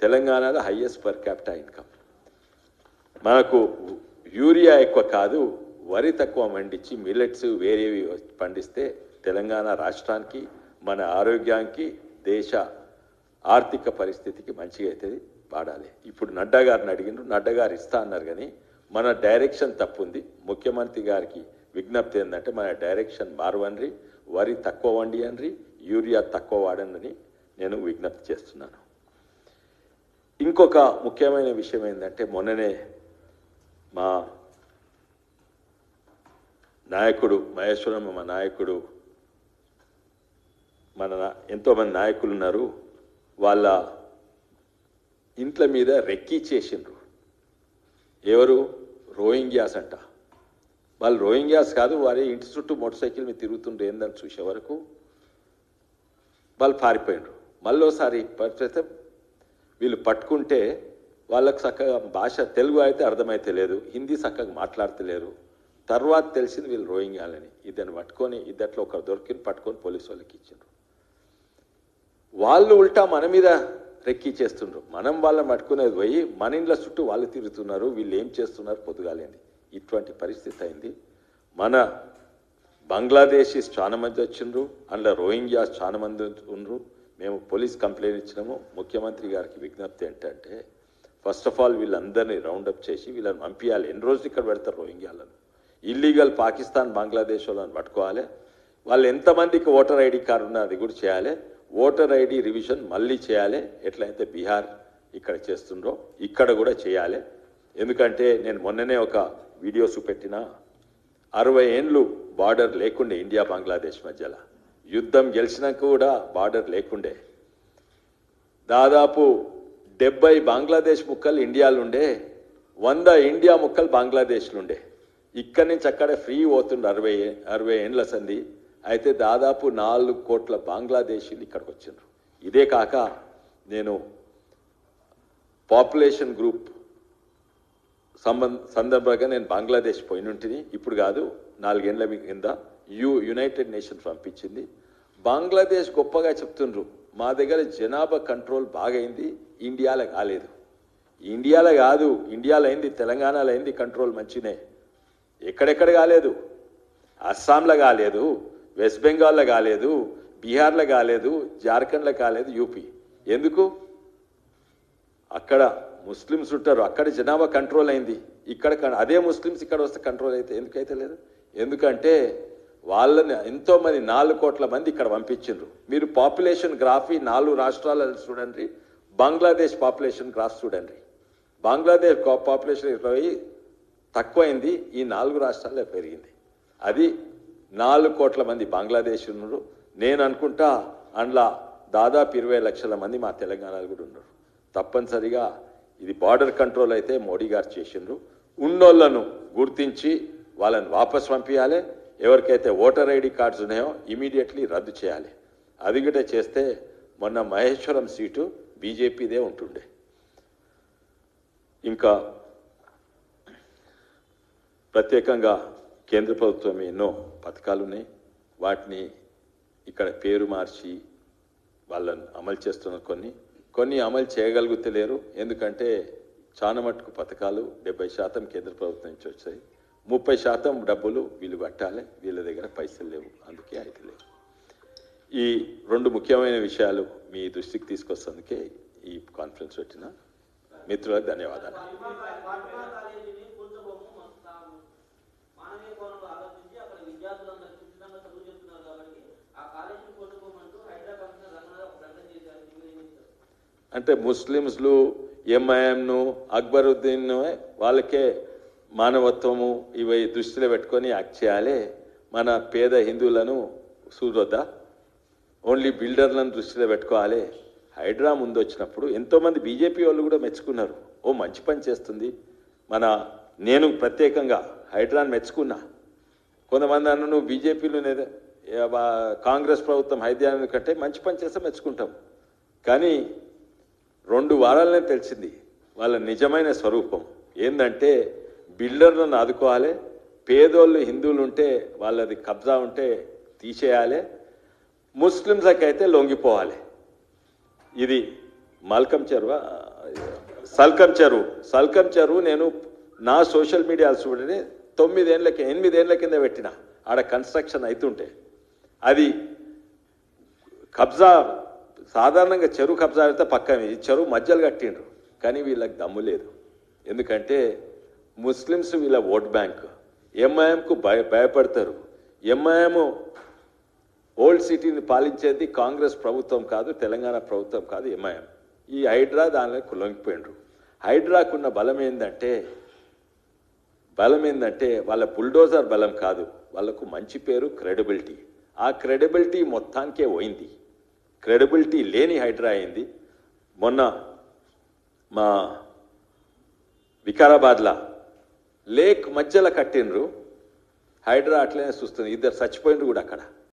తెలంగాణలో highest per capital income. మనకు urea ఎక్కువ కాదు, వరి తక్కువ పండించి మిల్లెట్స్ వేరేవి పండిస్తే తెలంగాణ రాష్ట్రానికి, మన ఆరోగ్యానికి, దేశ ఆర్థిక పరిస్థితికి మంచిగా అవుతుంది. వాడాలి. ఇప్పుడు నడ్డా గారిని అడిగినారు, నడ్డా గారు ఇస్తా అన్నారు, కానీ మన డైరెక్షన్ తప్పుంది. ముఖ్యమంత్రి గారికి విజ్ఞప్తి ఏంటంటే మన డైరెక్షన్ మారవనరి, వరి తక్కువ వండియనరి, యూరియా తక్కువ వాడనని నేను విజ్ఞప్తి చేస్తున్నాను. ఇంకొక ముఖ్యమైన విషయం ఏంటంటే మొన్ననే మా నాయకుడు మహేశ్వరం, మా నాయకుడు, ఎంతోమంది నాయకులు ఉన్నారు, వాళ్ళ ఇంట్ల మీద రెక్కీ చేసిండ్రు. ఎవరు? రోహింగ్యాస్ అంట. వాళ్ళు రోహింగ్యాస్ కాదు, వారి ఇంటి చుట్టూ మోటార్ సైకిల్ మీద తిరుగుతుండ్రు. ఏందని చూసే వరకు వాళ్ళు పారిపోయినరు. మళ్ళోసారి పరిస్థితి వీళ్ళు పట్టుకుంటే వాళ్ళకు చక్కగా భాష తెలుగు అయితే అర్థమైతే లేదు, హిందీ చక్కగా మాట్లాడతలేరు. తర్వాత తెలిసింది వీళ్ళు రోహింగ్యాలని. ఇద్దరిని పట్టుకొని, ఇద్దట్లో ఒకరు దొరికి పట్టుకొని పోలీసు వాళ్ళకి ఇచ్చిండ్రు. వాళ్ళు ఉల్టా మన మీద రెక్కీ చేస్తుండ్రు. మనం వాళ్ళని పట్టుకునేది పోయి మన ఇండ్ల చుట్టూ వాళ్ళు తిరుగుతున్నారు. వీళ్ళు ఏం చేస్తున్నారు పొద్దుగాలేంది. ఇటువంటి పరిస్థితి అయింది. మన బంగ్లాదేశీస్ చాలా మంది వచ్చిండ్రు, అందులో రోహింగ్యాస్ చాలా మంది ఉండ్రు. మేము పోలీస్ కంప్లైంట్ ఇచ్చినాము. ముఖ్యమంత్రి గారికి విజ్ఞప్తి ఏంటంటే ఫస్ట్ ఆఫ్ ఆల్ వీళ్ళందరినీ రౌండప్ చేసి వీళ్ళని పంపించాలి. ఎన్ని రోజులు ఇక్కడ పెడతారు రోహింగ్యాలను? ఇల్లీగల్ పాకిస్తాన్, బంగ్లాదేశ్ వాళ్ళని పట్టుకోవాలి. వాళ్ళు ఎంతమందికి ఓటర్ ఐడి కార్డు ఉన్నా అది కూడా చేయాలి. ఓటర్ ఐడి రివిజన్ మళ్ళీ చేయాలి. ఎట్లయితే బీహార్ ఇక్కడ చేస్తుండ్రో ఇక్కడ కూడా చేయాలి. ఎందుకంటే నేను మొన్ననే ఒక వీడియో చూపెట్టిన, 60 ఏండ్లు బార్డర్ లేకుండే ఇండియా బంగ్లాదేశ్ మధ్యలో. యుద్ధం గెలిచినాక కూడా బార్డర్ లేకుండే. దాదాపు 70 బంగ్లాదేశ్ ముక్కలు ఇండియాలుండే, 100 ఇండియా ముక్కలు బంగ్లాదేశ్లుండే. ఇక్కడి నుంచి అక్కడ ఫ్రీ పోతుండే 60 ఏండ్ల సంది. అయితే దాదాపు 4 కోట్ల బంగ్లాదేశీలు ఇక్కడికి వచ్చిండ్రు. ఇదే కాక నేను పాపులేషన్ గ్రూప్ సందర్భంగా నేను బంగ్లాదేశ్ పోయినుంటిని. ఇప్పుడు కాదు, 4 ఏళ్ల కింద యునైటెడ్ నేషన్స్ పంపించింది. బంగ్లాదేశ్ గొప్పగా చెప్తుండ్రు, మా దగ్గర జనాభా కంట్రోల్ బాగైంది, ఇండియాలో కాలేదు. ఇండియాలో కాదు, ఇండియాలో అయింది, తెలంగాణలో అయింది కంట్రోల్ మంచినే. ఎక్కడెక్కడ కాలేదు? అస్సాంలో కాలేదు, వెస్ట్ బెంగాల్లో కాలేదు, బీహార్లో కాలేదు, జార్ఖండ్లో కాలేదు, యూపీ. ఎందుకు? అక్కడ ముస్లిమ్స్ ఉంటారు, అక్కడ జనాభా కంట్రోల్ అయింది. ఇక్కడ అదే ముస్లిమ్స్ ఇక్కడ వస్తే కంట్రోల్ అయితే ఎందుకైతే లేదు? ఎందుకంటే వాళ్ళని ఎంతోమంది 4 కోట్ల మంది ఇక్కడ పంపించిండ్రు. మీరు పాపులేషన్ గ్రాఫ్ 4 రాష్ట్రాలలో చూడండి, బంగ్లాదేశ్ పాపులేషన్ గ్రాఫ్ చూడండి. బంగ్లాదేశ్ పాపులేషన్ 20 తక్కువైంది, ఈ 4 రాష్ట్రాల్లో పెరిగింది. అది 4 కోట్ల మంది బంగ్లాదేశ్ ఉన్నారు. నేను అనుకుంటా అందులో దాదాపు 20 లక్షల మంది మా తెలంగాణలో కూడా ఉన్నారు. తప్పనిసరిగా ఇది బార్డర్ కంట్రోల్ అయితే మోడీ గారు చేసిండ్రు. ఉన్నోళ్లను గుర్తించి వాళ్ళని వాపస్ పంపించాలి. ఎవరికైతే ఓటర్ ఐడి కార్డ్స్ ఉన్నాయో ఇమీడియట్లీ రద్దు చేయాలి. అది కూడా చేస్తే మొన్న మహేశ్వరం సీటు బీజేపీదే ఉంటుండే. ఇంకా ప్రత్యేకంగా కేంద్ర ప్రభుత్వం ఎన్నో పథకాలు ఉన్నాయి. వాటిని ఇక్కడ పేరు మార్చి వాళ్ళని అమలు చేస్తున్న కొన్ని అమలు చేయగలుగుతలేరు. ఎందుకంటే చాలా మటుకు పథకాలు 70% కేంద్ర ప్రభుత్వం నుంచి వచ్చాయి. 30% డబ్బులు వీళ్ళు కట్టాలి, వీళ్ళ దగ్గర పైసలు లేవు, అందుకే అయితే లేవు. ఈ 2 ముఖ్యమైన విషయాలు మీ దృష్టికి తీసుకొస్తందుకే ఈ కాన్ఫరెన్స్ పెట్టిన. మిత్రులకు ధన్యవాదాలు. అంటే ముస్లింలు ఎంఐఎంను, అక్బరుద్దీన్ వాళ్ళకే మానవత్వము ఇవి దృష్టిలో పెట్టుకొని యాక్ట్ చేయాలి. మన పేద హిందువులను చూడొద్దా? ఓన్లీ బిల్డర్లను దృష్టిలో పెట్టుకోవాలి. హైడ్రా ముందు వచ్చినప్పుడు ఎంతోమంది బీజేపీ వాళ్ళు కూడా మెచ్చుకున్నారు. ఓ మంచి పని చేస్తుంది. నేను ప్రత్యేకంగా హైడ్రాను మెచ్చుకున్నా. కొంతమంది అన్న నువ్వు బీజేపీలో కాంగ్రెస్ ప్రభుత్వం హైదరాబాద్ కంటే మంచి పని చేస్తే మెచ్చుకుంటాం. కానీ 2 వారాలనే తెలిసింది వాళ్ళ నిజమైన స్వరూపం ఏంటంటే బిల్డర్లను ఆదుకోవాలి, పేదోళ్ళు హిందువులు ఉంటే వాళ్ళది కబ్జా ఉంటే తీసేయాలి, ముస్లింలకైతే లొంగిపోవాలి. ఇది మల్కం చెరువ సల్కం చెరువు నేను నా సోషల్ మీడియా చూడని 8 ఏళ్ల కింద పెట్టిన ఆడ కన్స్ట్రక్షన్ అవుతుంటే అది కబ్జా సాధారణంగా చెరువు కబ్జా అయితే పక్కనే చెరువు మధ్యలో కట్టిండ్రు కానీ వీళ్ళకి దమ్ము లేదు ఎందుకంటే ముస్లిమ్స్ వీళ్ళ ఓట్ బ్యాంక్ ఎంఐఎంకు భయపడతారు ఎంఐఎం ఓల్డ్ సిటీని పాలించేది కాంగ్రెస్ ప్రభుత్వం కాదు తెలంగాణ ప్రభుత్వం కాదు ఎంఐఎం ఈ హైడ్రా దానిలో లొంగిపోయిండ్రు హైడ్రాకున్న బలం ఏంటంటే వాళ్ళ బుల్డోజర్ బలం కాదు వాళ్ళకు మంచి పేరు క్రెడిబిలిటీ ఆ క్రెడిబిలిటీ మొత్తానికే పోయింది క్రెడిబిలిటీ లేని హైడ్రా అయింది మొన్న మా వికారాబాద్లో లేక్ మధ్యలో కట్టినరు హైడ్రా అట్లనే చూస్తుంది 2 చచ్చిపోయినరు కూడా అక్కడ